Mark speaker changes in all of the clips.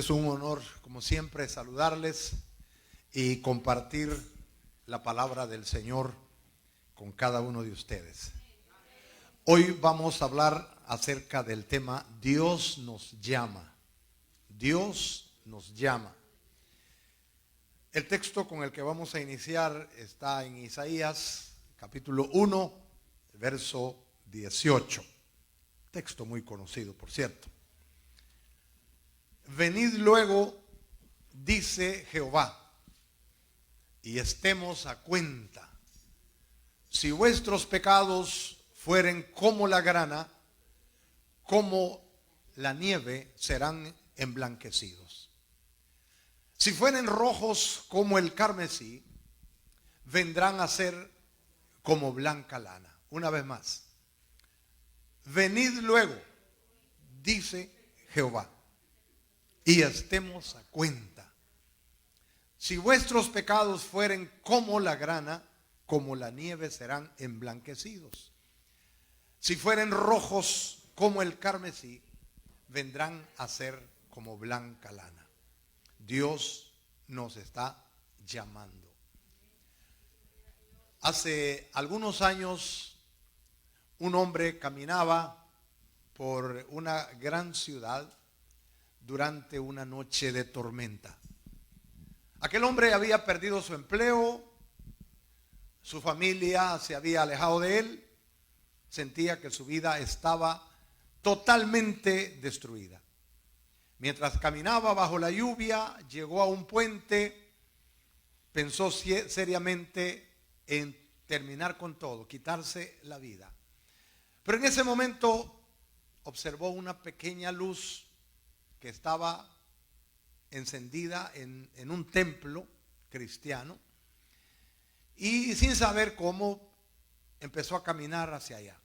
Speaker 1: Es un honor, como siempre, saludarles y compartir la palabra del Señor con cada uno de ustedes. Hoy vamos a hablar acerca del tema Dios nos llama. Dios nos llama. El texto con el que vamos a iniciar está en Isaías, capítulo 1, verso 18. Texto muy conocido, por cierto. Venid luego, dice Jehová, y estemos a cuenta. Si vuestros pecados fueren como la grana, como la nieve serán emblanquecidos. Si fueren rojos como el carmesí, vendrán a ser como blanca lana. Una vez más. Venid luego, dice Jehová, y estemos a cuenta. Si vuestros pecados fueren como la grana, como la nieve serán emblanquecidos. Si fueren rojos como el carmesí, vendrán a ser como blanca lana. Dios nos está llamando. Hace algunos años, un hombre caminaba por una gran ciudad durante una noche de tormenta. Aquel hombre había perdido su empleo, su familia se había alejado de él, sentía que su vida estaba totalmente destruida. Mientras caminaba bajo la lluvia, llegó a un puente, pensó seriamente en terminar con todo, quitarse la vida. Pero en ese momento observó una pequeña luz que estaba encendida en un templo cristiano, y sin saber cómo empezó a caminar hacia allá.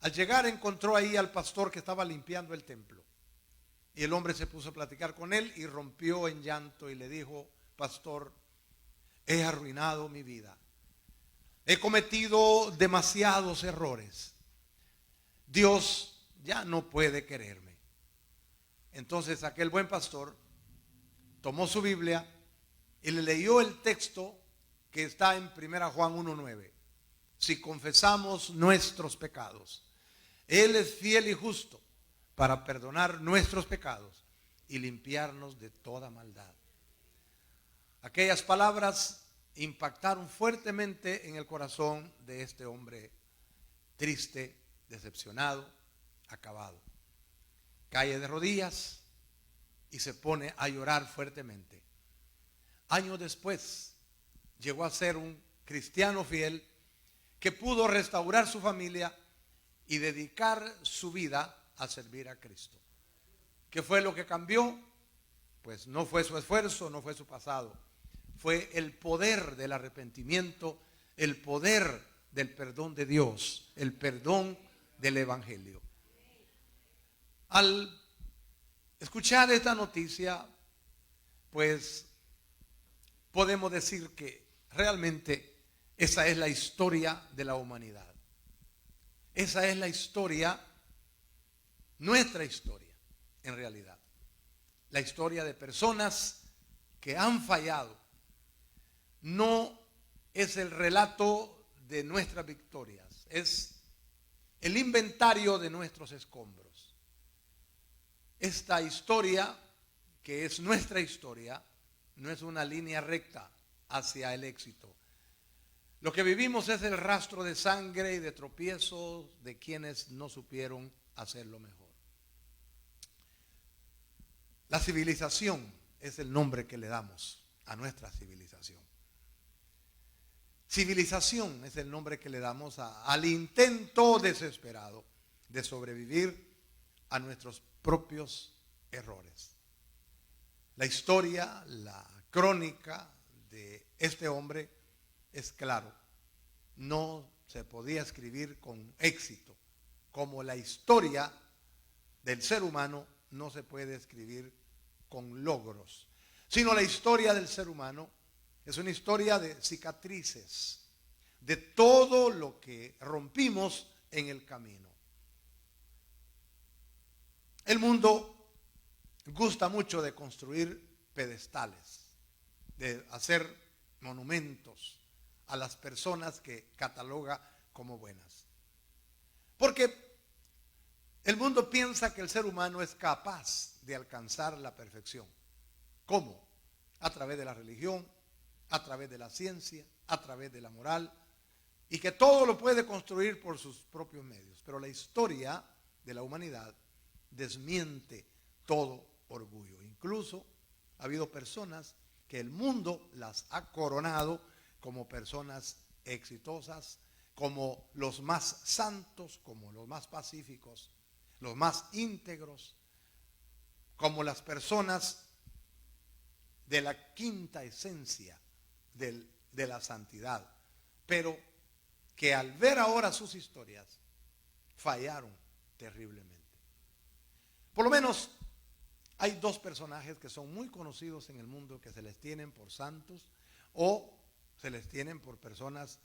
Speaker 1: Al llegar encontró ahí al pastor que estaba limpiando el templo, y el hombre se puso a platicar con él y rompió en llanto y le dijo: pastor, he arruinado mi vida, he cometido demasiados errores, Dios ya no puede quererme. Entonces aquel buen pastor tomó su Biblia y le leyó el texto que está en 1 Juan 1:9. Si confesamos nuestros pecados, Él es fiel y justo para perdonar nuestros pecados y limpiarnos de toda maldad. Aquellas palabras impactaron fuertemente en el corazón de este hombre triste, decepcionado, acabado. Cae de rodillas y se pone a llorar fuertemente. Años después llegó a ser un cristiano fiel que pudo restaurar su familia y dedicar su vida a servir a Cristo. ¿Qué fue lo que cambió? Pues no fue su esfuerzo, no fue su pasado. Fue el poder del arrepentimiento, el poder del perdón de Dios, el perdón del Evangelio. Al escuchar esta noticia, pues podemos decir que realmente esa es la historia de la humanidad. Esa es la historia, nuestra historia, en realidad. La historia de personas que han fallado. No es el relato de nuestras victorias, es el inventario de nuestros escombros. Esta historia, que es nuestra historia, no es una línea recta hacia el éxito. Lo que vivimos es el rastro de sangre y de tropiezos de quienes no supieron hacerlo mejor. La civilización es el nombre que le damos a nuestra civilización. Civilización es el nombre que le damos al intento desesperado de sobrevivir a nuestros propios errores. La historia, la crónica de este hombre es claro. No se podía escribir con éxito, como la historia del ser humano no se puede escribir con logros, sino la historia del ser humano es una historia de cicatrices, de todo lo que rompimos en el camino. El mundo gusta mucho de construir pedestales, de hacer monumentos a las personas que cataloga como buenas. Porque el mundo piensa que el ser humano es capaz de alcanzar la perfección. ¿Cómo? A través de la religión, a través de la ciencia, a través de la moral, y que todo lo puede construir por sus propios medios. Pero la historia de la humanidad desmiente todo orgullo. Incluso ha habido personas que el mundo las ha coronado como personas exitosas, como los más santos, como los más pacíficos, los más íntegros, como las personas de la quinta esencia de la santidad, pero que al ver ahora sus historias fallaron terriblemente. Por lo menos hay dos personajes que son muy conocidos en el mundo, que se les tienen por santos o se les tienen por personas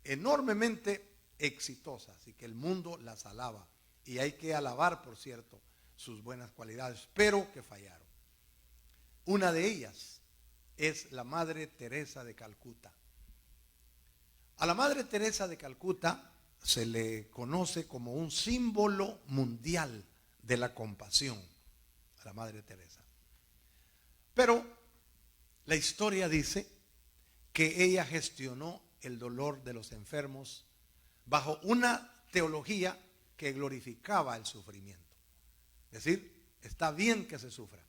Speaker 1: enormemente exitosas y que el mundo las alaba. Y hay que alabar, por cierto, sus buenas cualidades, pero que fallaron. Una de ellas es la Madre Teresa de Calcuta. A la Madre Teresa de Calcuta se le conoce como un símbolo mundial de la compasión, a la Madre Teresa. Pero la historia dice que ella gestionó el dolor de los enfermos bajo una teología que glorificaba el sufrimiento. Es decir, está bien que se sufra.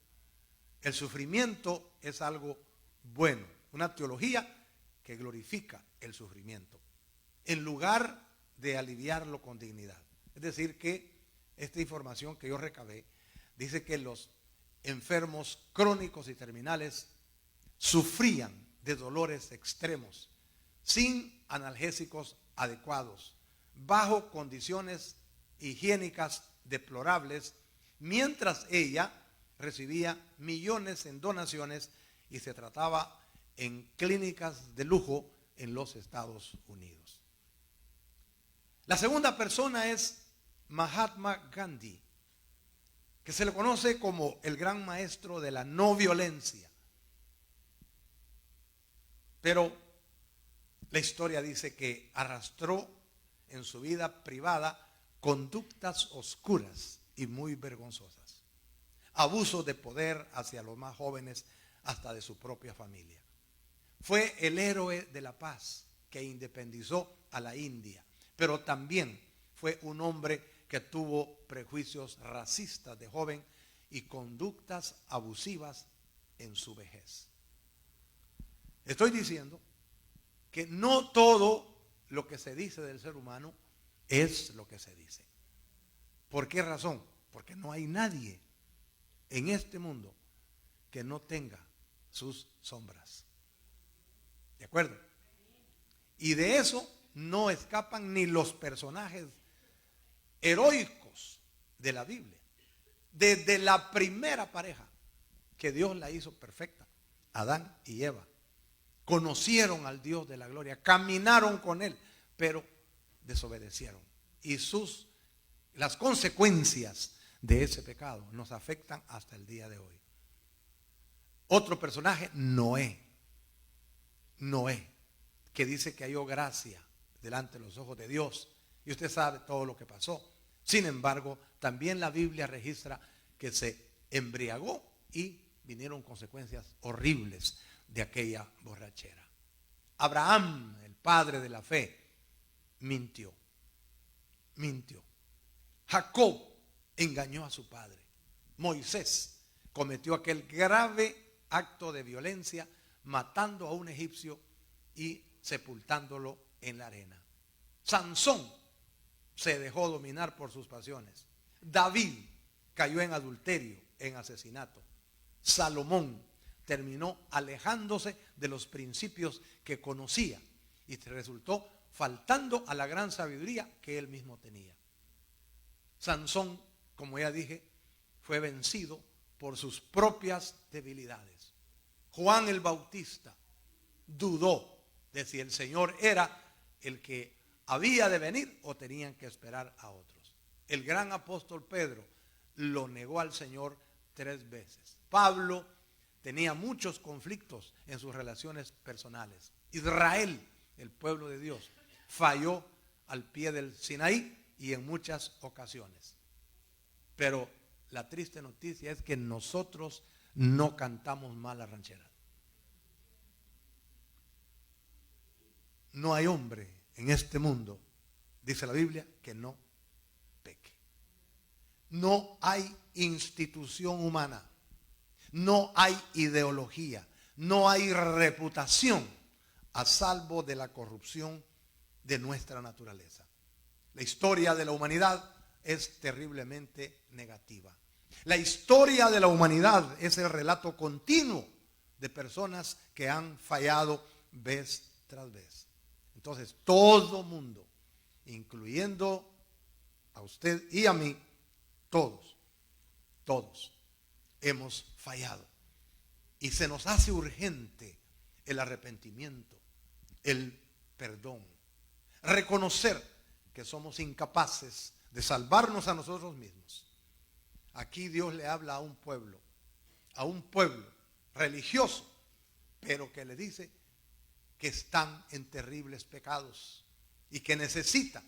Speaker 1: El sufrimiento es algo bueno, una teología que glorifica el sufrimiento, en lugar de aliviarlo con dignidad. Es decir, que esta información que yo recabé dice que los enfermos crónicos y terminales sufrían de dolores extremos, sin analgésicos adecuados, bajo condiciones higiénicas deplorables, mientras ella recibía millones en donaciones y se trataba en clínicas de lujo en los Estados Unidos. La segunda persona es Mahatma Gandhi, que se le conoce como el gran maestro de la no violencia. Pero la historia dice que arrastró en su vida privada conductas oscuras y muy vergonzosas. Abuso de poder hacia los más jóvenes, hasta de su propia familia. Fue el héroe de la paz que independizó a la India, pero también fue un hombre que tuvo prejuicios racistas de joven y conductas abusivas en su vejez. Estoy diciendo que no todo lo que se dice del ser humano es lo que se dice. ¿Por qué razón? Porque no hay nadie en este mundo que no tenga sus sombras. ¿De acuerdo? Y de eso no escapan ni los personajes heroicos de la Biblia. Desde la primera pareja que Dios la hizo perfecta, Adán y Eva, conocieron al Dios de la gloria, caminaron con Él, pero desobedecieron. Y las consecuencias de ese pecado nos afectan hasta el día de hoy. Otro personaje, Noé, que dice que halló gracia delante de los ojos de Dios. Y usted sabe todo lo que pasó. Sin embargo, también la Biblia registra que se embriagó y vinieron consecuencias horribles de aquella borrachera. Abraham, el padre de la fe, mintió. Jacob engañó a su padre. Moisés cometió aquel grave acto de violencia, matando a un egipcio y sepultándolo en la arena. Sansón se dejó dominar por sus pasiones. David cayó en adulterio, en asesinato. Salomón terminó alejándose de los principios que conocía y resultó faltando a la gran sabiduría que él mismo tenía. Sansón, como ya dije, fue vencido por sus propias debilidades. Juan el Bautista dudó de si el Señor era el que había de venir o tenían que esperar a otros. El gran apóstol Pedro lo negó al Señor 3 veces. Pablo tenía muchos conflictos en sus relaciones personales. Israel, el pueblo de Dios, falló al pie del Sinaí y en muchas ocasiones. Pero la triste noticia es que nosotros no cantamos mal la ranchera. No hay hombre en este mundo, dice la Biblia, que no peque. No hay institución humana, no hay ideología, no hay reputación a salvo de la corrupción de nuestra naturaleza. La historia de la humanidad es terriblemente negativa. La historia de la humanidad es el relato continuo de personas que han fallado vez tras vez. Entonces, todo mundo, incluyendo a usted y a mí, todos hemos fallado. Y se nos hace urgente el arrepentimiento, el perdón, reconocer que somos incapaces de salvarnos a nosotros mismos. Aquí Dios le habla a un pueblo religioso, pero que le dice que están en terribles pecados y que necesitan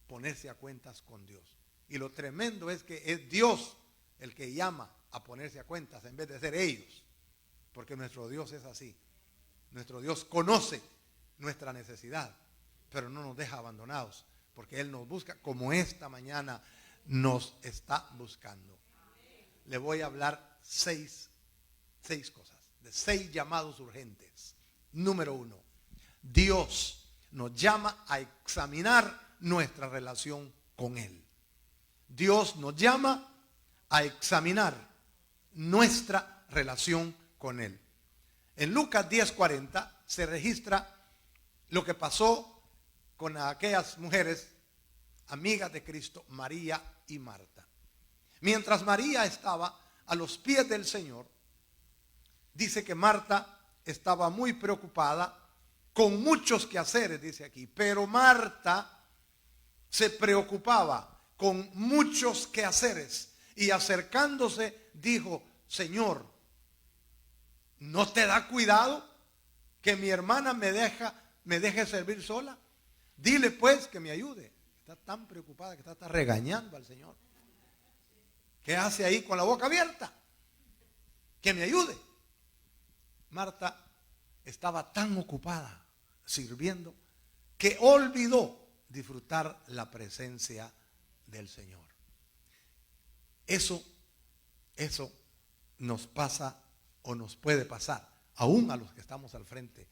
Speaker 1: ponerse a cuentas con Dios. Y lo tremendo es que es Dios el que llama a ponerse a cuentas en vez de ser ellos, porque nuestro Dios es así. Nuestro Dios conoce nuestra necesidad, pero no nos deja abandonados, porque Él nos busca como esta mañana nos está buscando. Le voy a hablar seis cosas, de 6 llamados urgentes. Número 1, Dios nos llama a examinar nuestra relación con Él. Dios nos llama a examinar nuestra relación con Él. En Lucas 10:40 se registra lo que pasó con aquellas mujeres amigas de Cristo, María y Marta. Mientras María estaba a los pies del Señor, dice que Marta estaba muy preocupada con muchos quehaceres, dice aquí, pero Marta se preocupaba con muchos quehaceres y acercándose dijo: Señor, ¿no te da cuidado que mi hermana me deje servir sola? Dile pues que me ayude. Está tan preocupada que está regañando al Señor. ¿Qué hace ahí con la boca abierta? Que me ayude. Marta estaba tan ocupada sirviendo que olvidó disfrutar la presencia del Señor. Eso nos pasa o nos puede pasar aún a los que estamos al frente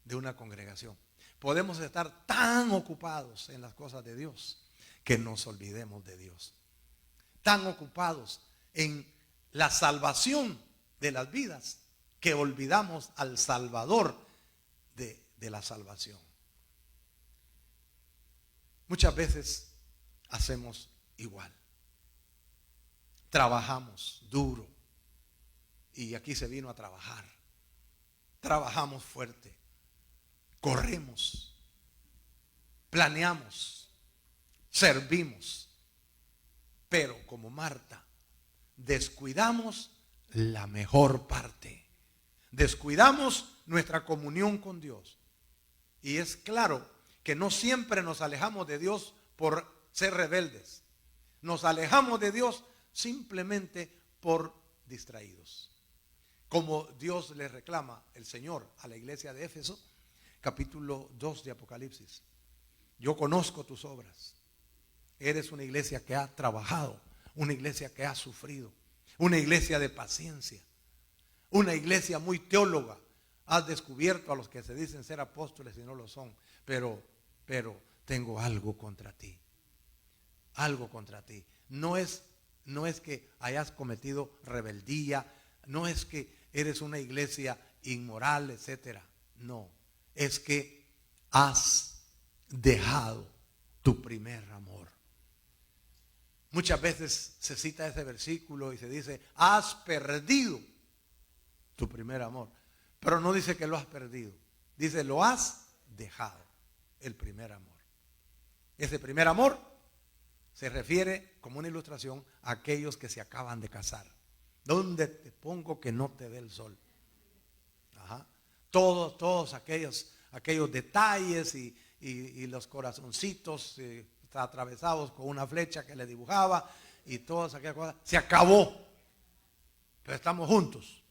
Speaker 1: de una congregación. Podemos estar tan ocupados en las cosas de Dios que nos olvidemos de Dios. Tan ocupados en la salvación de las vidas que olvidamos al Salvador de la salvación. Muchas veces hacemos igual. Trabajamos duro. Y aquí se vino a trabajar. Trabajamos fuerte. Corremos. Planeamos. Servimos. Pero como Marta, descuidamos la mejor parte. Descuidamos nuestra comunión con Dios. Y es claro que no siempre nos alejamos de Dios por ser rebeldes. Nos alejamos de Dios simplemente por distraídos. Como Dios le reclama el Señor a la iglesia de Éfeso, capítulo 2 de Apocalipsis. Yo conozco tus obras. Eres una iglesia que ha trabajado, una iglesia que ha sufrido, una iglesia de paciencia, una iglesia muy teóloga. Has descubierto a los que se dicen ser apóstoles y no lo son, pero tengo algo contra ti. Algo contra ti. No es que hayas cometido rebeldía, no es que eres una iglesia inmoral, etcétera. No, es que has dejado tu primer amor. Muchas veces se cita ese versículo y se dice: has perdido tu primer amor. Pero no dice que lo has perdido. Dice: lo has dejado, el primer amor. Ese primer amor se refiere como una ilustración a aquellos que se acaban de casar. ¿Dónde te pongo que no te dé el sol? Ajá. Todos aquellos detalles y los corazoncitos atravesados con una flecha que le dibujaba y todas aquellas cosas. Se acabó. Pero estamos juntos.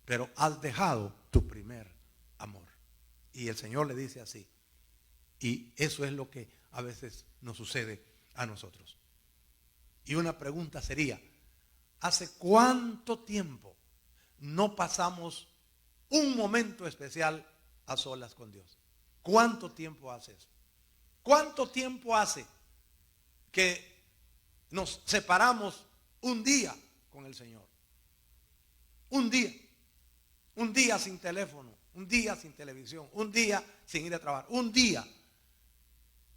Speaker 1: Pero has dejado tu primer amor. Y el Señor le dice así. Y eso es lo que a veces nos sucede a nosotros. Y una pregunta sería, ¿hace cuánto tiempo no pasamos un momento especial a solas con Dios? ¿Cuánto tiempo hace eso? ¿Cuánto tiempo hace que nos separamos un día con el Señor? Un día sin teléfono, un día sin televisión, un día sin ir a trabajar, un día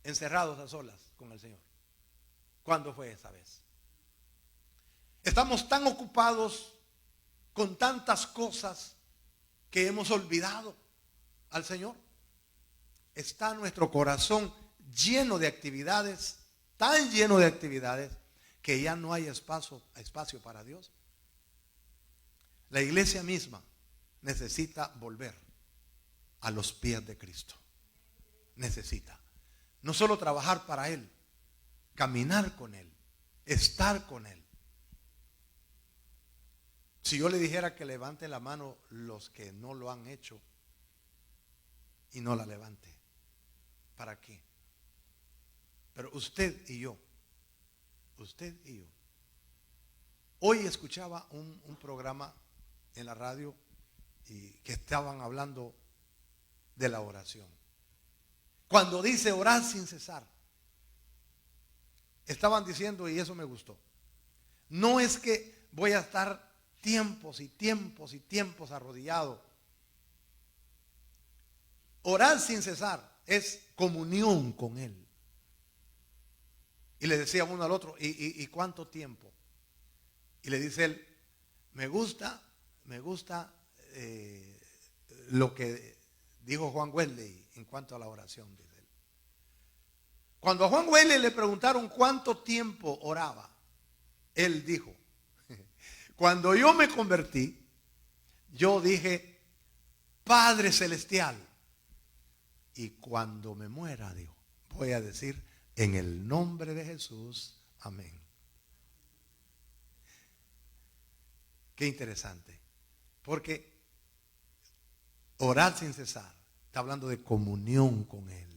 Speaker 1: encerrados a solas con el Señor. ¿Cuándo fue esa vez? Estamos tan ocupados con tantas cosas que hemos olvidado al Señor. Está nuestro corazón lleno de actividades, tan lleno de actividades, que ya no hay espacio para Dios. La iglesia misma necesita volver a los pies de Cristo. Necesita no solo trabajar para Él, caminar con Él, estar con Él. Si yo le dijera que levante la mano los que no lo han hecho y no la levante, ¿para qué? Pero usted y yo, hoy escuchaba un programa en la radio y que estaban hablando de la oración. Cuando dice orar sin cesar, estaban diciendo, y eso me gustó, no es que voy a estar tiempos y tiempos y tiempos arrodillado. Orar sin cesar es comunión con Él. Y le decía uno al otro, ¿y cuánto tiempo? Y le dice él, me gusta lo que dijo Juan Wesley en cuanto a la oración, dice él. Cuando a Juan Wesley le preguntaron cuánto tiempo oraba, él dijo, cuando yo me convertí, yo dije, Padre Celestial, y cuando me muera, digo, voy a decir, en el nombre de Jesús, amén. Qué interesante, porque orar sin cesar está hablando de comunión con Él.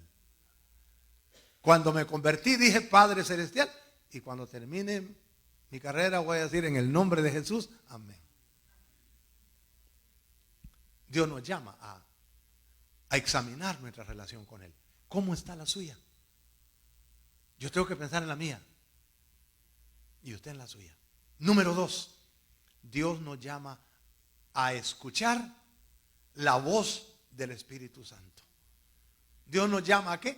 Speaker 1: Cuando me convertí dije Padre Celestial, y cuando termine mi carrera voy a decir en el nombre de Jesús, amén. Dios nos llama a examinar nuestra relación con Él. ¿Cómo está la suya? Yo tengo que pensar en la mía y usted en la suya. Número 2, Dios nos llama a escuchar la voz del Espíritu Santo. Dios nos llama ¿a qué?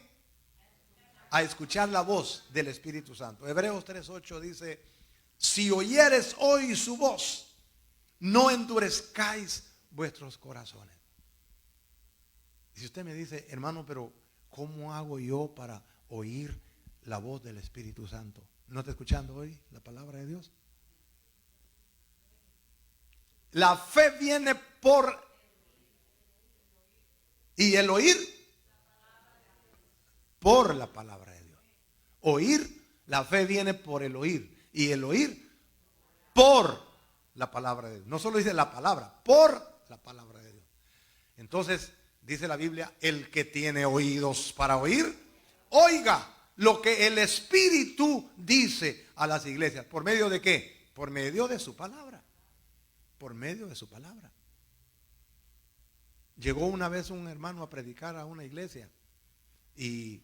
Speaker 1: A escuchar la voz del Espíritu Santo. Hebreos 3:8 dice, si oyeres hoy su voz, no endurezcáis vuestros corazones. Y si usted me dice, hermano, pero ¿cómo hago yo para oír la voz del Espíritu Santo? ¿No está escuchando hoy la palabra de Dios? La fe viene por y el oír por la palabra de Dios. Oír, la fe viene por el oír y el oír por la palabra de Dios. No solo dice la palabra, por la palabra de Dios. Entonces dice la Biblia, el que tiene oídos para oír, oiga lo que el Espíritu dice a las iglesias. ¿Por medio de qué? Por medio de su palabra. Por medio de su palabra. Llegó una vez un hermano a predicar a una iglesia y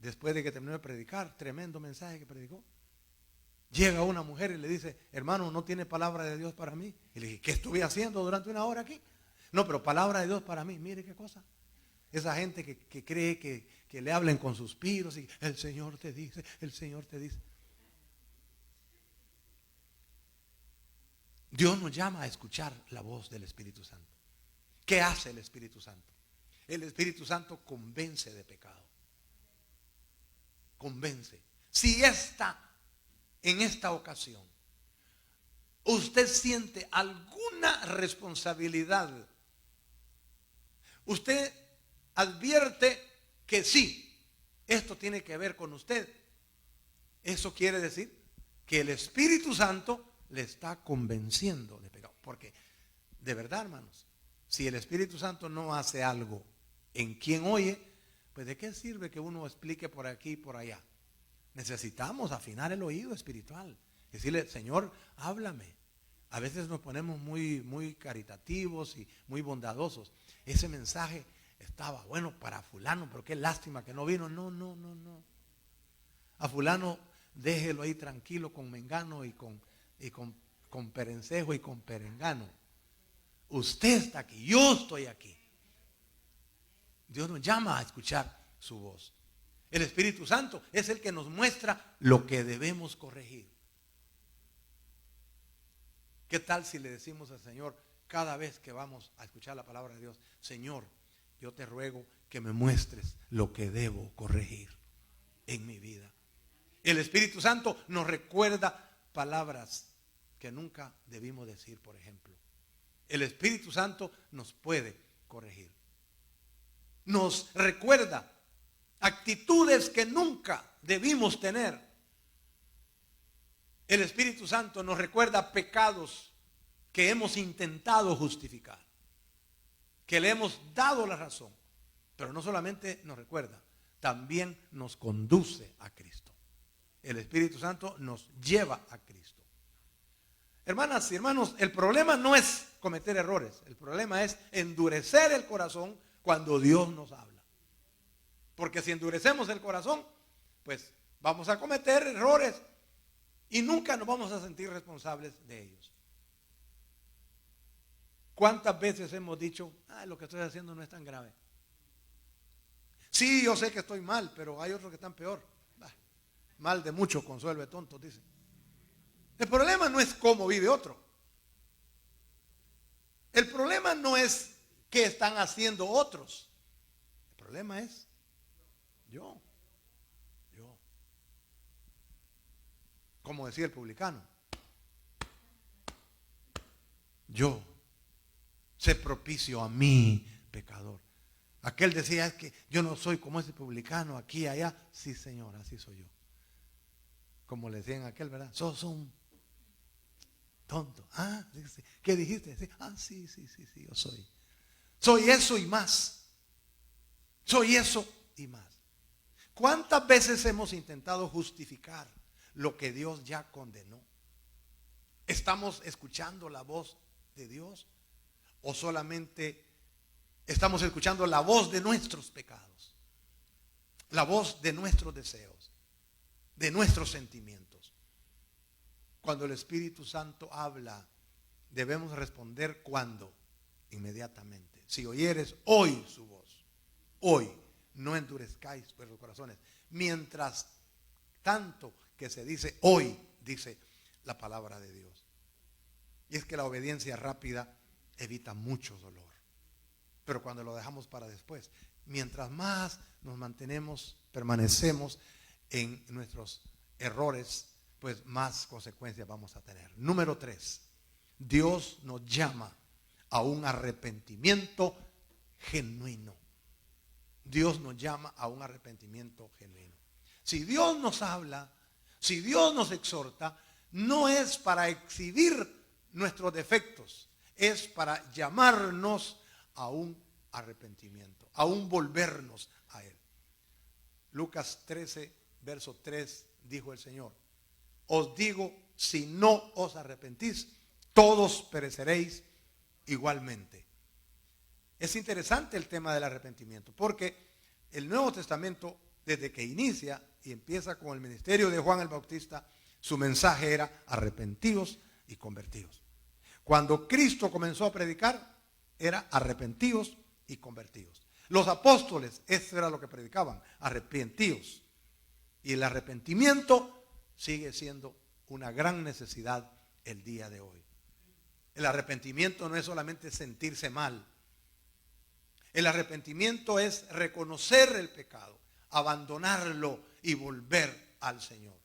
Speaker 1: después de que terminó de predicar, tremendo mensaje que predicó, llega una mujer y le dice, hermano, ¿no tiene palabra de Dios para mí? Y le dije, ¿qué estuve haciendo durante una hora aquí? No, pero palabra de Dios para mí. Mire qué cosa. Esa gente que cree que le hablen con suspiros y el Señor te dice, el Señor te dice. Dios nos llama a escuchar la voz del Espíritu Santo. ¿Qué hace el Espíritu Santo? El Espíritu Santo convence de pecado. Convence. Si en esta ocasión usted siente alguna responsabilidad, usted advierte que sí, esto tiene que ver con usted, eso quiere decir que el Espíritu Santo le está convenciendo de pecado. Porque de verdad, hermanos, si el Espíritu Santo no hace algo en quien oye, pues de qué sirve que uno explique por aquí y por allá. Necesitamos afinar el oído espiritual, decirle: Señor, háblame. A veces nos ponemos muy caritativos y muy bondadosos. Ese mensaje estaba bueno para fulano, pero qué lástima que no vino. No. A fulano déjelo ahí tranquilo con mengano y con perencejo y con perengano. Usted está aquí, yo estoy aquí. Dios nos llama a escuchar su voz. El Espíritu Santo es el que nos muestra lo que debemos corregir. ¿Qué tal si le decimos al Señor cada vez que vamos a escuchar la palabra de Dios: Señor, yo te ruego que me muestres lo que debo corregir en mi vida? El Espíritu Santo nos recuerda palabras que nunca debimos decir, por ejemplo. El Espíritu Santo nos puede corregir. Nos recuerda actitudes que nunca debimos tener. El Espíritu Santo nos recuerda pecados que hemos intentado justificar, que le hemos dado la razón. Pero no solamente nos recuerda, también nos conduce a Cristo. El Espíritu Santo nos lleva a Cristo. Hermanas y hermanos, el problema no es cometer errores. El problema es endurecer el corazón cuando Dios nos habla. Porque si endurecemos el corazón, pues vamos a cometer errores y nunca nos vamos a sentir responsables de ellos. ¿Cuántas veces hemos dicho: lo que estoy haciendo no es tan grave? Sí, yo sé que estoy mal, pero hay otros que están peor. Mal de mucho consuelo de tontos, dice. El problema no es cómo vive otro. El problema no es qué están haciendo otros. El problema es yo. Como decía el publicano, yo, sé propicio a mí, pecador. Aquel decía: es que yo no soy como ese publicano aquí y allá. Sí, Señor, así soy yo. Como le decían a aquel, ¿verdad? Sos un tonto. ¿Qué dijiste? Sí, yo soy. Soy eso y más. Soy eso y más. ¿Cuántas veces hemos intentado justificar lo que Dios ya condenó? ¿Estamos escuchando la voz de Dios o solamente estamos escuchando la voz de nuestros pecados? La voz de nuestros deseos, de nuestros sentimientos. Cuando el Espíritu Santo habla, debemos responder ¿cuándo? Inmediatamente. Si oyeres hoy su voz, hoy, no endurezcáis vuestros corazones. Mientras tanto que se dice hoy, dice la palabra de Dios. Y es que la obediencia rápida evita mucho dolor. Pero cuando lo dejamos para después, mientras más nos permanecemos en nuestros errores, pues más consecuencias vamos a tener. Número 3, Dios nos llama a un arrepentimiento genuino. Dios nos llama a un arrepentimiento genuino. Si Dios nos habla, si Dios nos exhorta, no es para exhibir nuestros defectos, es para llamarnos a un arrepentimiento, a un volvernos a Él. Lucas 13, verso 3, dijo el Señor: os digo, si no os arrepentís, todos pereceréis igualmente. Es interesante el tema del arrepentimiento, porque el Nuevo Testamento, desde que inicia y empieza con el ministerio de Juan el Bautista, su mensaje era: arrepentíos y convertíos. Cuando Cristo comenzó a predicar, era arrepentíos y convertíos. Los apóstoles, eso era lo que predicaban: arrepentíos. Y el arrepentimiento sigue siendo una gran necesidad el día de hoy. El arrepentimiento no es solamente sentirse mal. El arrepentimiento es reconocer el pecado, abandonarlo y volver al Señor.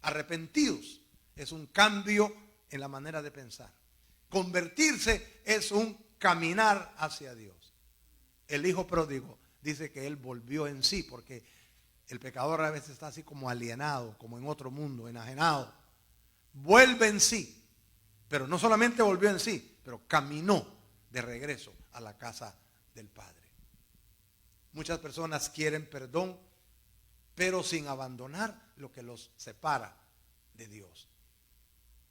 Speaker 1: Arrepentidos es un cambio en la manera de pensar. Convertirse es un caminar hacia Dios. El hijo pródigo dice que él volvió en sí, porque el pecador a veces está así como alienado, como en otro mundo, enajenado. Vuelve en sí, pero no solamente volvió en sí, pero caminó de regreso a la casa del Padre. Muchas personas quieren perdón, pero sin abandonar lo que los separa de Dios.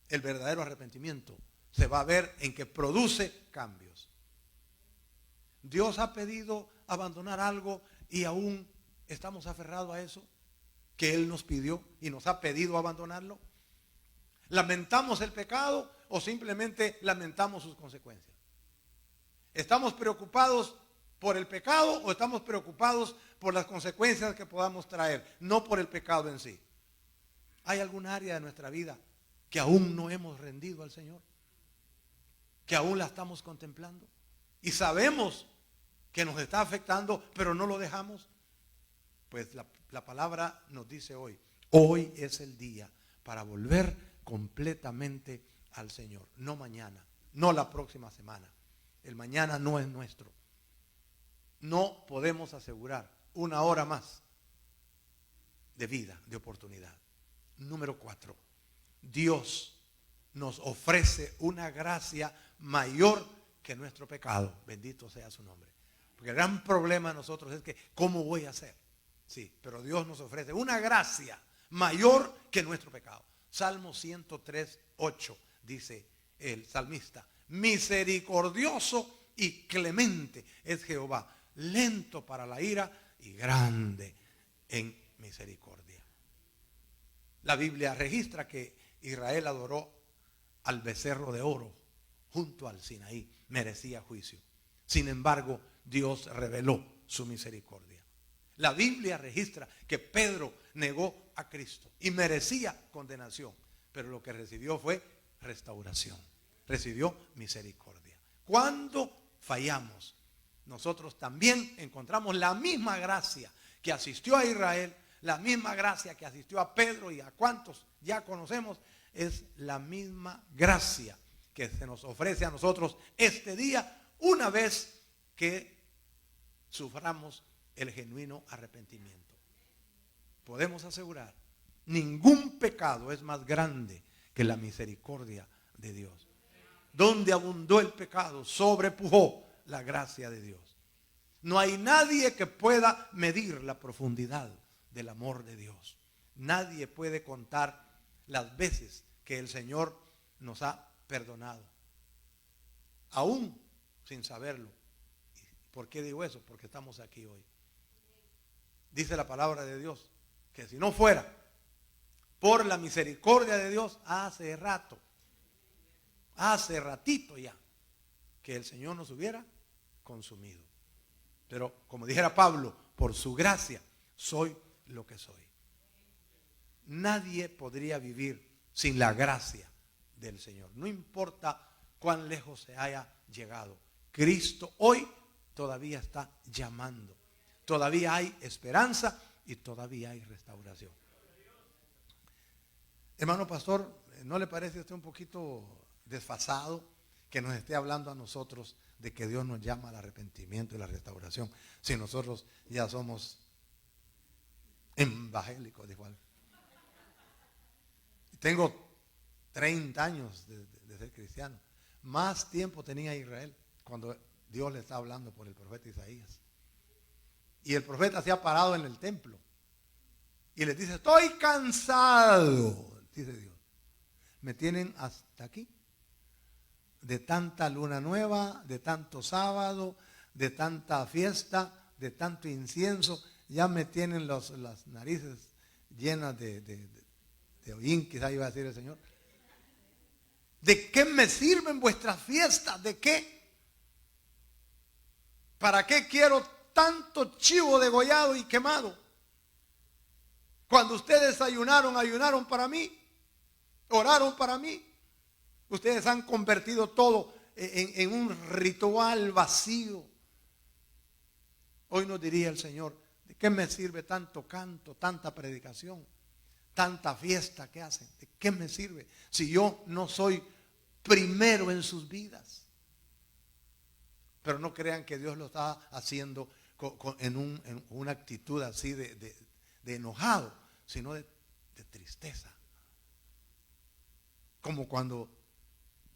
Speaker 1: El verdadero arrepentimiento se va a ver en que produce cambios. Dios ha pedido abandonar algo y aún estamos aferrados a eso que Él nos pidió y nos ha pedido abandonarlo. ¿Lamentamos el pecado o simplemente lamentamos sus consecuencias? ¿Estamos preocupados por el pecado o estamos preocupados por las consecuencias que podamos traer, no por el pecado en sí? ¿Hay algún área de nuestra vida que aún no hemos rendido al Señor? Que aún la estamos contemplando y sabemos que nos está afectando, pero no lo dejamos. Pues la palabra nos dice hoy es el día para volver completamente al Señor. No mañana, no la próxima semana. El mañana no es nuestro. No podemos asegurar una hora más de vida, de oportunidad. Número 4, Dios nos ofrece una gracia mayor que nuestro pecado. Bendito sea su nombre. Porque el gran problema de nosotros es que, ¿cómo voy a hacer? Sí, pero Dios nos ofrece una gracia mayor que nuestro pecado. Salmo 103:8 dice el salmista: misericordioso y clemente es Jehová, lento para la ira y grande en misericordia. La Biblia registra que Israel adoró al becerro de oro junto al Sinaí, merecía juicio. Sin embargo, Dios reveló su misericordia. La Biblia registra que Pedro negó a Cristo y merecía condenación, pero lo que recibió fue restauración, recibió misericordia. Cuando fallamos, nosotros también encontramos la misma gracia que asistió a Israel, la misma gracia que asistió a Pedro y a cuantos ya conocemos, es la misma gracia que se nos ofrece a nosotros este día, una vez que suframos el genuino arrepentimiento. Podemos asegurar, ningún pecado es más grande que la misericordia de Dios. Donde abundó el pecado, sobrepujó la gracia de Dios. No hay nadie que pueda medir la profundidad del amor de Dios. Nadie puede contar las veces que el Señor nos ha perdonado, aún sin saberlo. ¿Por qué digo eso? Porque estamos aquí hoy. Dice la palabra de Dios que si no fuera por la misericordia de Dios, hace ratito ya, que el Señor nos hubiera consumido. Pero como dijera Pablo, por su gracia soy lo que soy. Nadie podría vivir sin la gracia del Señor. No importa cuán lejos se haya llegado. Cristo hoy todavía está llamando. Todavía hay esperanza y todavía hay restauración. Hermano pastor, ¿no le parece a usted un poquito desfasado que nos esté hablando a nosotros de que Dios nos llama al arrepentimiento y la restauración si nosotros ya somos evangélicos? Igual. Tengo 30 años de ser cristiano. Más tiempo tenía Israel cuando Dios le está hablando por el profeta Isaías. Y el profeta se ha parado en el templo y les dice: estoy cansado, dice Dios. Me tienen hasta aquí. De tanta luna nueva, de tanto sábado, de tanta fiesta, de tanto incienso. Ya me tienen las narices llenas de hollín, quizá iba a decir el Señor. ¿De qué me sirven vuestras fiestas? ¿De qué? ¿Para qué quiero tanto chivo degollado y quemado? Cuando ustedes ayunaron para mí, oraron para mí. Ustedes han convertido todo en un ritual vacío. Hoy nos diría el Señor: ¿de qué me sirve tanto canto, tanta predicación? tanta fiesta que hacen. ¿De qué me sirve si yo no soy primero en sus vidas? Pero no crean que Dios lo está haciendo en una actitud así de enojado, sino de tristeza. Como cuando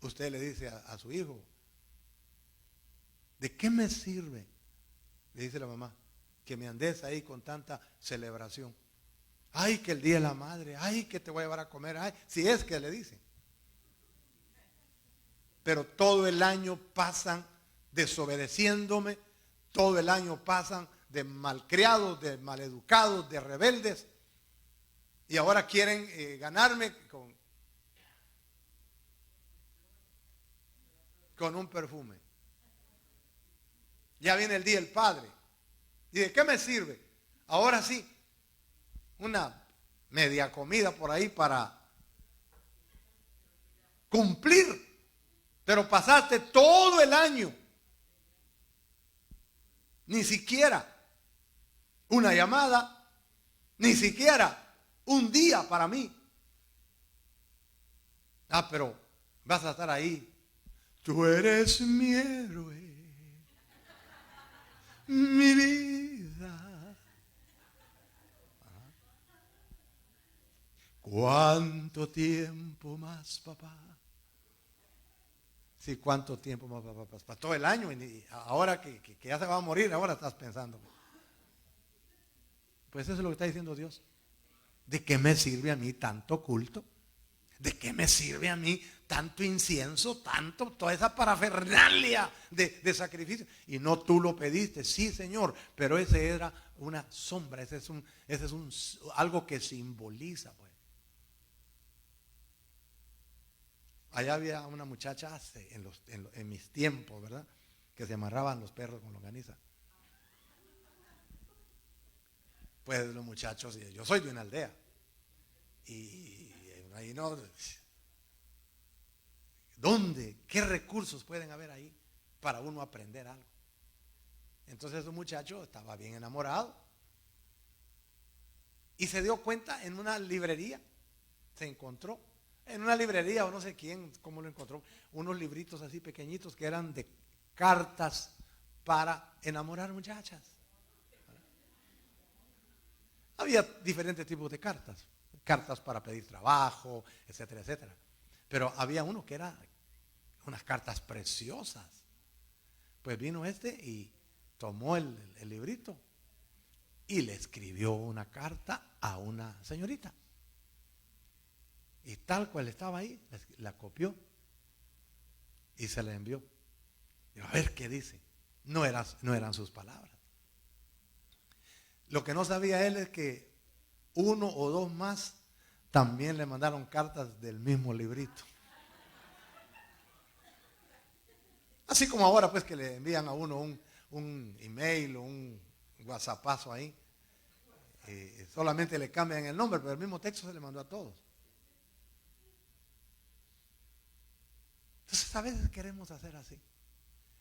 Speaker 1: usted le dice a su hijo: ¿de qué me sirve? Le dice la mamá, que me andes ahí con tanta celebración. Ay, que el día de la madre, ay, que te voy a llevar a comer, ay, si es que le dicen. Pero todo el año pasan desobedeciéndome, todo el año pasan de malcriados, de maleducados, de rebeldes, y ahora quieren ganarme con un perfume. Ya viene el día del padre. ¿Y de qué me sirve? Ahora sí, una media comida por ahí para cumplir. Pero pasaste todo el año, ni siquiera una llamada, ni siquiera un día para mí. Pero vas a estar ahí. Tú eres mi héroe, mi vida. ¿Cuánto tiempo más, papá? Sí, ¿cuánto tiempo más, papá? Para todo el año. Y ahora que ya se va a morir, ahora estás pensando. Pues eso es lo que está diciendo Dios. ¿De qué me sirve a mí tanto culto? ¿De qué me sirve a mí tanto incienso, toda esa parafernalia de sacrificio? Y no tú lo pediste, sí, Señor, pero ese era una sombra, ese es algo que simboliza, pues. Allá había una muchacha en mis tiempos, ¿verdad? Que se amarraban los perros con longaniza. Pues los muchachos, yo soy de una aldea. Y ahí no. ¿Dónde? ¿Qué recursos pueden haber ahí para uno aprender algo? Entonces un muchacho estaba bien enamorado y se dio cuenta en una librería. Se encontró en una librería, o no sé quién, cómo lo encontró, unos libritos así pequeñitos que eran de cartas para enamorar muchachas. Había diferentes tipos de cartas. Cartas para pedir trabajo, etcétera, etcétera. Pero había uno que era unas cartas preciosas. Pues vino y tomó el librito y le escribió una carta a una señorita. Y tal cual estaba ahí, la copió y se la envió. Y a ver qué dice. No eran sus palabras. Lo que no sabía él es que uno o dos más también le mandaron cartas del mismo librito. Así como ahora pues que le envían a uno un email o un whatsappazo ahí. Solamente le cambian el nombre, pero el mismo texto se le mandó a todos. Entonces a veces queremos hacer así.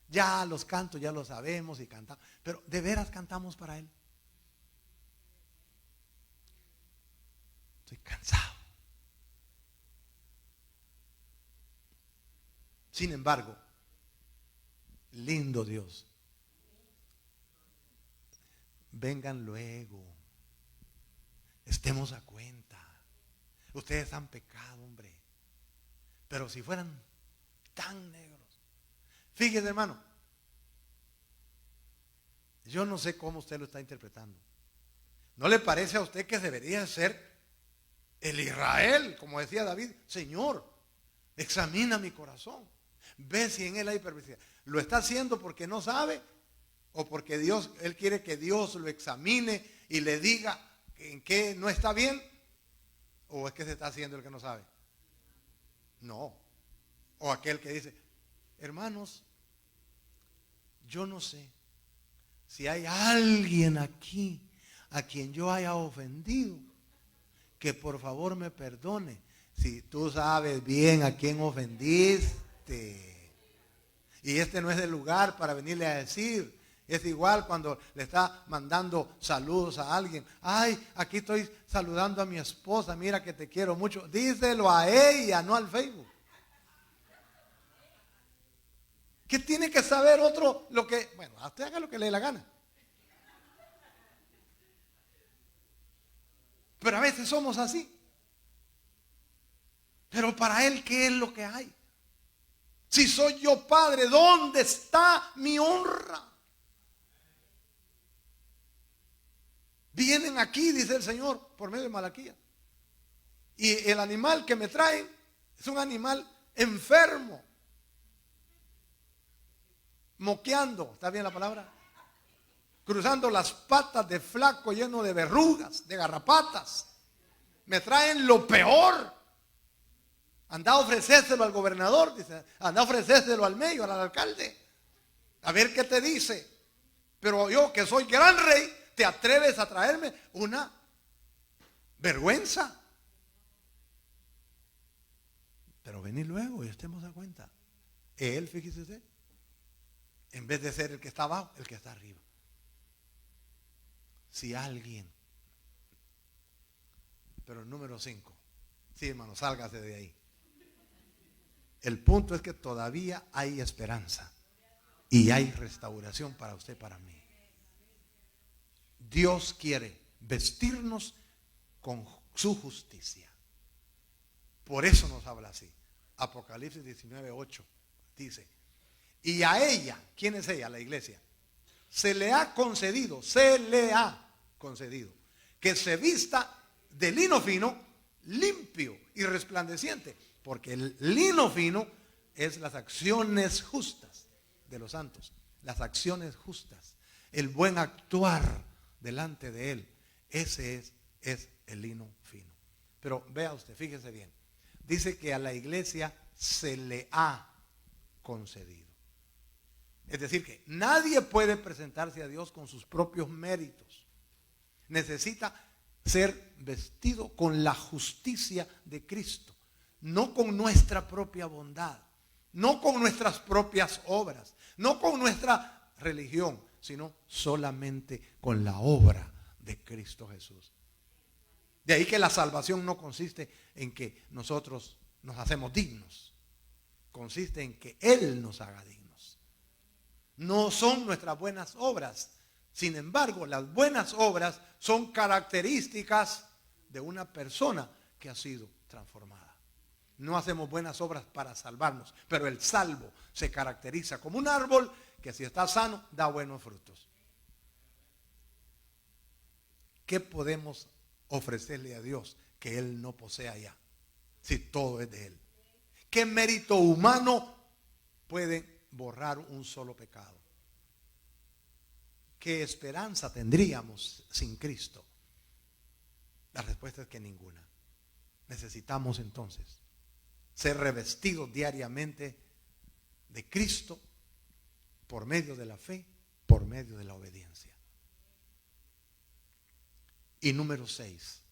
Speaker 1: Ya los cantos ya los sabemos y cantamos, pero ¿de veras cantamos para Él? Estoy cansado. Sin embargo, lindo Dios. Vengan luego. Estemos a cuenta. Ustedes han pecado, hombre. Pero si fueran tan negros. Fíjese, hermano. Yo no sé cómo usted lo está interpretando. ¿No le parece a usted que debería ser el Israel, como decía David? Señor, examina mi corazón. Ve si en él hay perversidad. ¿Lo está haciendo porque no sabe? ¿O porque él quiere que Dios lo examine y le diga en qué no está bien? ¿O es que se está haciendo el que no sabe? No. O aquel que dice, hermanos, yo no sé si hay alguien aquí a quien yo haya ofendido, que por favor me perdone. Si tú sabes bien a quién ofendiste, y este no es el lugar para venirle a decir Es igual cuando le está mandando saludos a alguien. Ay, aquí estoy saludando a mi esposa, mira que te quiero mucho. Díselo a ella, no al Facebook. ¿Qué tiene que saber otro lo que? Bueno, usted haga lo que le dé la gana. Pero a veces somos así. Pero para él, ¿qué es lo que hay? Si soy yo padre, ¿dónde está mi honra? Vienen aquí, dice el Señor, por medio de Malaquías. Y el animal que me traen es un animal enfermo. Moqueando, ¿está bien la palabra? Cruzando las patas de flaco lleno de verrugas, de garrapatas. Me traen lo peor. Anda a ofrecérselo al gobernador, dice. Anda a ofrecérselo al mayor, al alcalde. A ver qué te dice. Pero yo, que soy gran rey, ¿te atreves a traerme una vergüenza? Pero vení luego y estemos a cuenta. Él, fíjese usted, en vez de ser el que está abajo, el que está arriba. Si alguien, pero el número 5, sí, hermano, sálgase de ahí. El punto es que todavía hay esperanza y hay restauración para usted, para mí. Dios quiere vestirnos con su justicia. Por eso nos habla así. Apocalipsis 19:8 dice: y a ella, ¿quién es ella? La iglesia. Se le ha concedido que se vista de lino fino, limpio y resplandeciente. Porque el lino fino es las acciones justas de los santos. Las acciones justas. El buen actuar delante de él. Ese es el lino fino. Pero vea usted, fíjese bien. Dice que a la iglesia se le ha concedido. Es decir, que nadie puede presentarse a Dios con sus propios méritos. Necesita ser vestido con la justicia de Cristo. No con nuestra propia bondad. No con nuestras propias obras. No con nuestra religión. Sino solamente con la obra de Cristo Jesús. De ahí que la salvación no consiste en que nosotros nos hacemos dignos. Consiste en que Él nos haga dignos. No son nuestras buenas obras. Sin embargo, las buenas obras son características de una persona que ha sido transformada. No hacemos buenas obras para salvarnos, pero el salvo se caracteriza como un árbol que, si está sano, da buenos frutos. ¿Qué podemos ofrecerle a Dios que Él no posea ya, si todo es de Él? ¿Qué mérito humano puede borrar un solo pecado? ¿Qué esperanza tendríamos sin Cristo? La respuesta es que ninguna. Necesitamos entonces ser revestidos diariamente de Cristo por medio de la fe, por medio de la obediencia. Y número 6,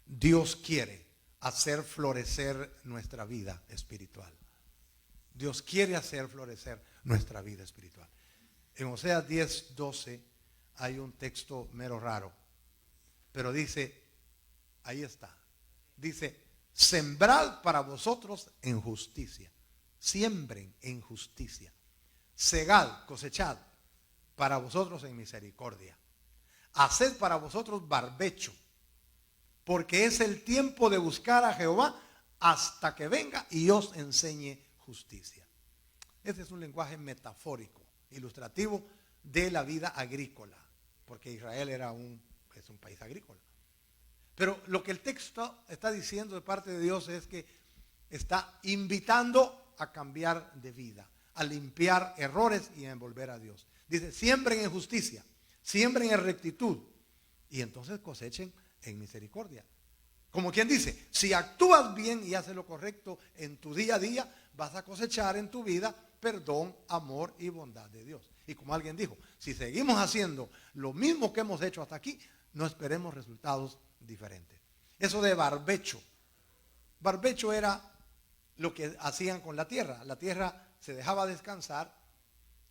Speaker 1: Dios quiere hacer florecer nuestra vida espiritual. Dios quiere hacer florecer nuestra vida espiritual. En Oseas 10:12 hay un texto mero raro, pero dice, ahí está, dice: sembrad para vosotros en justicia, siembren en justicia, segad, cosechad para vosotros en misericordia, haced para vosotros barbecho, porque es el tiempo de buscar a Jehová hasta que venga y os enseñe justicia. Este es un lenguaje metafórico, ilustrativo de la vida agrícola, porque Israel es un país agrícola. Pero lo que el texto está diciendo de parte de Dios es que está invitando a cambiar de vida, a limpiar errores y a envolver a Dios. Dice: siembren en justicia, siembren en rectitud y entonces cosechen en misericordia. Como quien dice, si actúas bien y haces lo correcto en tu día a día, vas a cosechar en tu vida perdón, amor y bondad de Dios. Y como alguien dijo, si seguimos haciendo lo mismo que hemos hecho hasta aquí, no esperemos resultados diferentes. Eso de barbecho. Barbecho era lo que hacían con la tierra. La tierra se dejaba descansar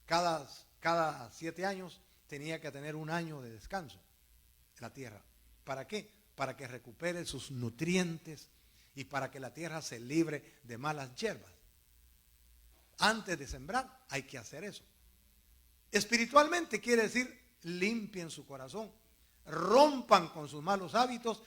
Speaker 1: cada cada 7 años tenía que tener un año de descanso en la tierra. ¿Para qué? Para que recupere sus nutrientes y para que la tierra se libre de malas hierbas. Antes de sembrar hay que hacer eso. Espiritualmente quiere decir limpien su corazón, rompan con sus malos hábitos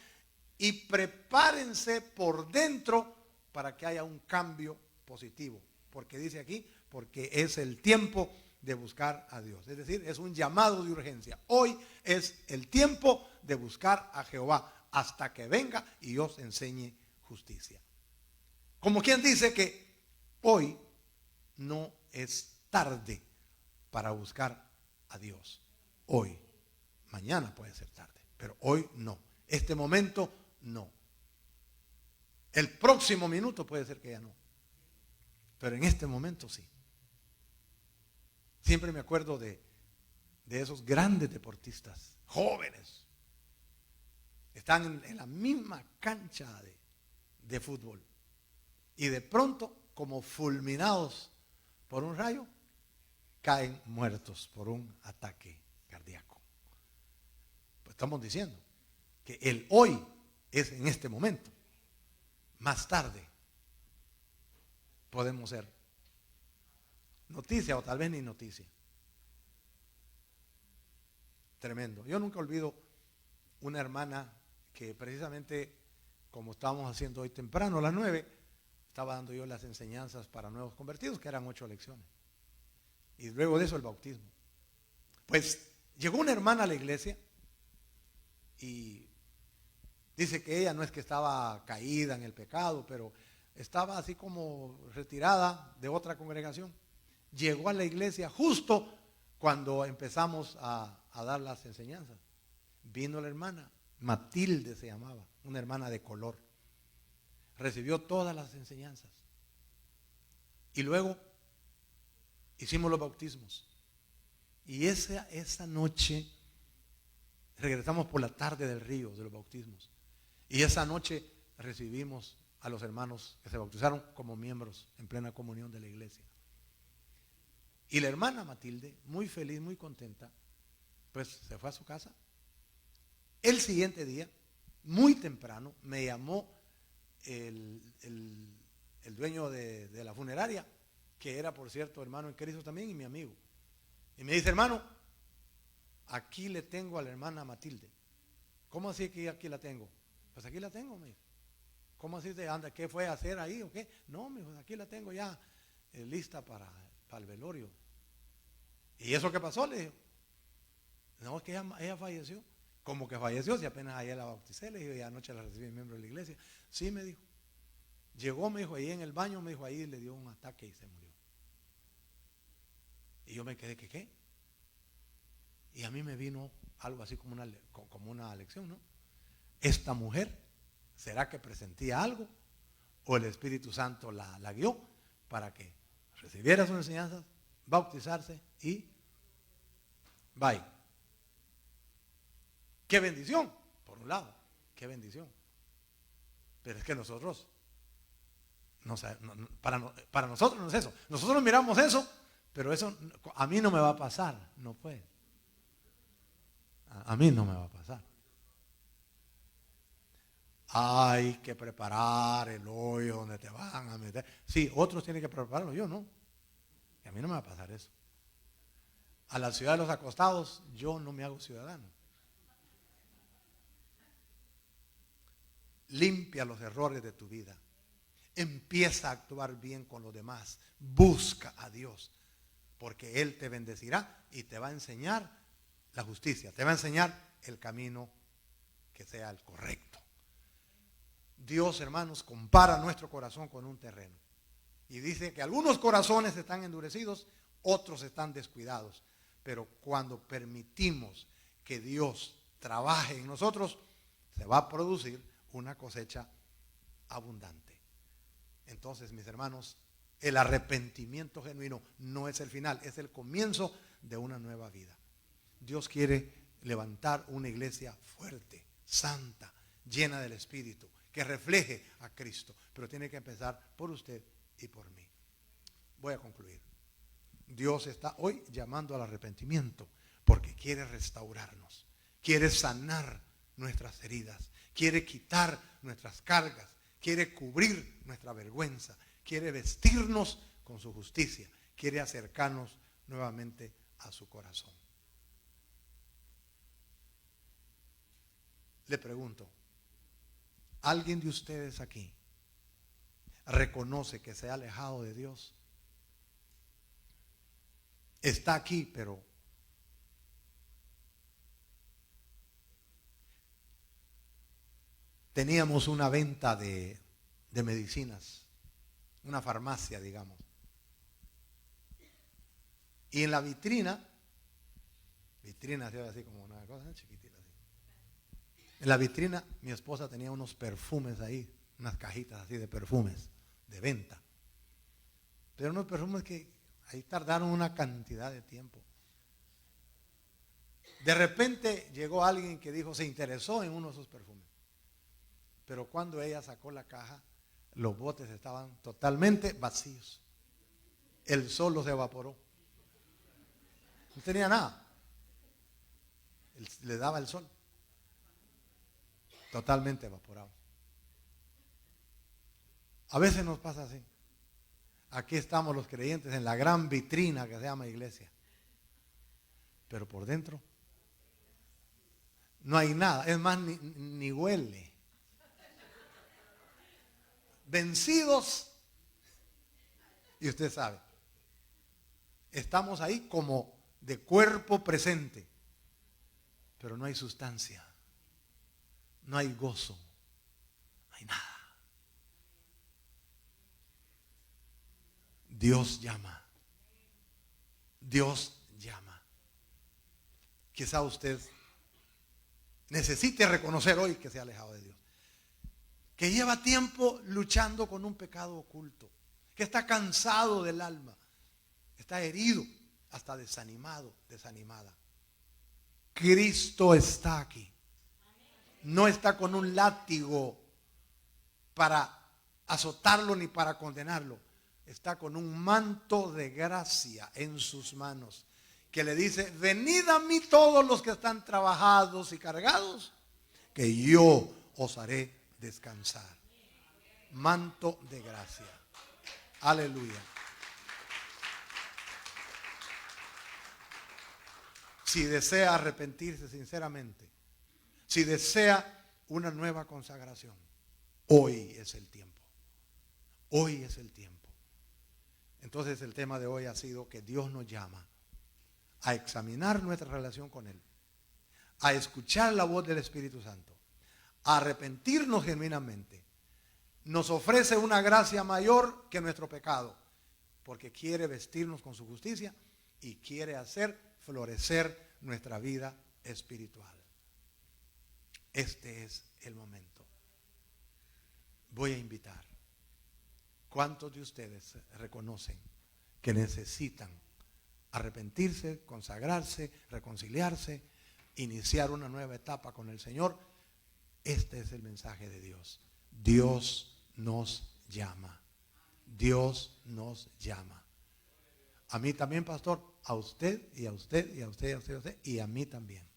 Speaker 1: y prepárense por dentro para que haya un cambio positivo. Porque dice aquí, porque es el tiempo de buscar a Dios. Es decir, es un llamado de urgencia. Hoy es el tiempo de buscar a Jehová hasta que venga y os enseñe justicia. Como quien dice que hoy no es tarde para buscar a Dios. Hoy, mañana puede ser tarde, pero hoy no. Este momento no. El próximo minuto puede ser que ya no, pero en este momento sí. Siempre me acuerdo de esos grandes deportistas, jóvenes. Están en la misma cancha de fútbol y de pronto, como fulminados por un rayo, caen muertos por un ataque cardíaco. Pues estamos diciendo que el hoy es en este momento. Más tarde podemos ser noticia o tal vez ni noticia. Tremendo. Yo nunca olvido una hermana que precisamente, como estábamos haciendo hoy temprano a las 9, estaba dando yo las enseñanzas para nuevos convertidos, que eran 8 lecciones. Y luego de eso el bautismo. Pues llegó una hermana a la iglesia y dice que ella no es que estaba caída en el pecado, pero estaba así como retirada de otra congregación. Llegó a la iglesia justo cuando empezamos a dar las enseñanzas. Vino la hermana, Matilde se llamaba, una hermana de color. Recibió todas las enseñanzas. Y luego hicimos los bautismos. Y esa noche regresamos por la tarde del río de los bautismos. Y esa noche recibimos a los hermanos que se bautizaron como miembros en plena comunión de la iglesia. Y la hermana Matilde, muy feliz, muy contenta, pues se fue a su casa. El siguiente día, muy temprano, me llamó el dueño de la funeraria, que era, por cierto, hermano en Cristo también y mi amigo. Y me dice, hermano, aquí le tengo a la hermana Matilde. ¿Cómo así que aquí la tengo? Pues aquí la tengo, me dijo. ¿Cómo así de anda? ¿Qué fue a hacer ahí o qué? No, me dijo, aquí la tengo ya lista para el velorio. ¿Y eso qué pasó? Le dijo. No, es que ella falleció. ¿Cómo que falleció? Si apenas ayer la bauticé, le dijo, y anoche la recibí miembro de la iglesia. Sí, me dijo. Llegó, me dijo, ahí en el baño, me dijo, ahí le dio un ataque y se murió. Y yo me quedé, ¿qué? Y a mí me vino algo así como una lección, ¿no? Esta mujer, ¿será que presentía algo? ¿O el Espíritu Santo la guió para que recibiera sus enseñanzas, bautizarse y bye? ¡Qué bendición! Por un lado, ¡qué bendición! Pero es que nosotros, para nosotros no es eso. Nosotros miramos eso, pero eso a mí no me va a pasar, no puede. A mí no me va a pasar. Hay que preparar el hoyo donde te van a meter. Sí, otros tienen que prepararlo, yo no. Y a mí no me va a pasar eso. A la ciudad de los acostados, yo no me hago ciudadano. Limpia los errores de tu vida. Empieza a actuar bien con los demás. Busca a Dios, porque Él te bendecirá y te va a enseñar la justicia. Te va a enseñar el camino que sea el correcto. Dios, hermanos, compara nuestro corazón con un terreno. Y dice que algunos corazones están endurecidos, otros están descuidados. Pero cuando permitimos que Dios trabaje en nosotros, se va a producir una cosecha abundante. Entonces, mis hermanos, el arrepentimiento genuino no es el final, es el comienzo de una nueva vida. Dios quiere levantar una iglesia fuerte, santa, llena del Espíritu, que refleje a Cristo, pero tiene que empezar por usted y por mí. Voy a concluir. Dios está hoy llamando al arrepentimiento porque quiere restaurarnos, quiere sanar nuestras heridas, quiere quitar nuestras cargas, quiere cubrir nuestra vergüenza, quiere vestirnos con su justicia, quiere acercarnos nuevamente a su corazón. Le pregunto, ¿alguien de ustedes aquí reconoce que se ha alejado de Dios? Está aquí, pero teníamos una venta de medicinas, una farmacia, digamos. Y en la vitrina así como una cosa chiquitita así. En la vitrina mi esposa tenía unos perfumes ahí, unas cajitas así de perfumes de venta. Pero unos perfumes que ahí tardaron una cantidad de tiempo. De repente llegó alguien que dijo, se interesó en uno de esos perfumes. Pero cuando ella sacó la caja, los botes estaban totalmente vacíos. El sol los evaporó. No tenía nada. Le daba el sol. Totalmente evaporado. A veces nos pasa así. Aquí estamos los creyentes en la gran vitrina que se llama iglesia. Pero por dentro no hay nada. Es más, ni huele. Vencidos. Y usted sabe. Estamos ahí como de cuerpo presente. Pero no hay sustancia. No hay gozo. No hay nada. Dios llama. Dios llama. Quizá usted necesite reconocer hoy que se ha alejado de Dios. Que lleva tiempo luchando con un pecado oculto. Que está cansado del alma. Está herido, hasta desanimado, desanimada. Cristo está aquí. No está con un látigo para azotarlo ni para condenarlo. Está con un manto de gracia en sus manos que le dice, venid a mí todos los que están trabajados y cargados, que yo os haré descansar. Manto de gracia. Aleluya. Si desea arrepentirse sinceramente, si desea una nueva consagración, hoy es el tiempo. Hoy es el tiempo. Entonces el tema de hoy ha sido que Dios nos llama a examinar nuestra relación con Él, a escuchar la voz del Espíritu Santo, a arrepentirnos genuinamente. Nos ofrece una gracia mayor que nuestro pecado, porque quiere vestirnos con su justicia y quiere hacer florecer nuestra vida espiritual. Este es el momento. Voy a invitar. ¿Cuántos de ustedes reconocen que necesitan arrepentirse, consagrarse, reconciliarse, iniciar una nueva etapa con el Señor? Este es el mensaje de Dios. Dios nos llama. Dios nos llama. A mí también, pastor, a usted y a usted y a usted y a usted y a usted y a mí también.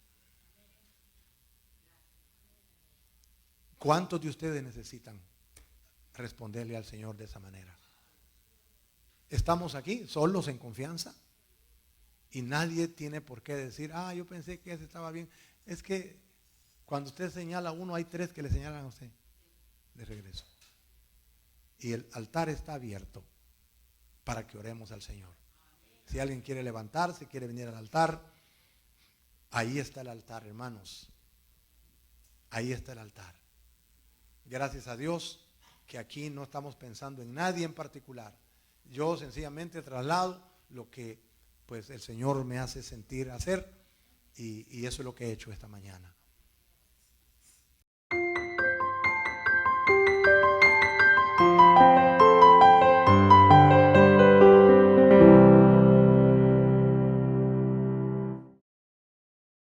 Speaker 1: ¿Cuántos de ustedes necesitan responderle al Señor de esa manera? Estamos aquí solos en confianza y nadie tiene por qué decir, yo pensé que ese estaba bien. Es que cuando usted señala a uno, hay tres que le señalan a usted de regreso. Y el altar está abierto para que oremos al Señor. Si alguien quiere levantarse, quiere venir al altar, ahí está el altar, hermanos. Ahí está el altar. Gracias a Dios que aquí no estamos pensando en nadie en particular. Yo sencillamente traslado lo que pues el Señor me hace sentir hacer y eso es lo que he hecho esta mañana.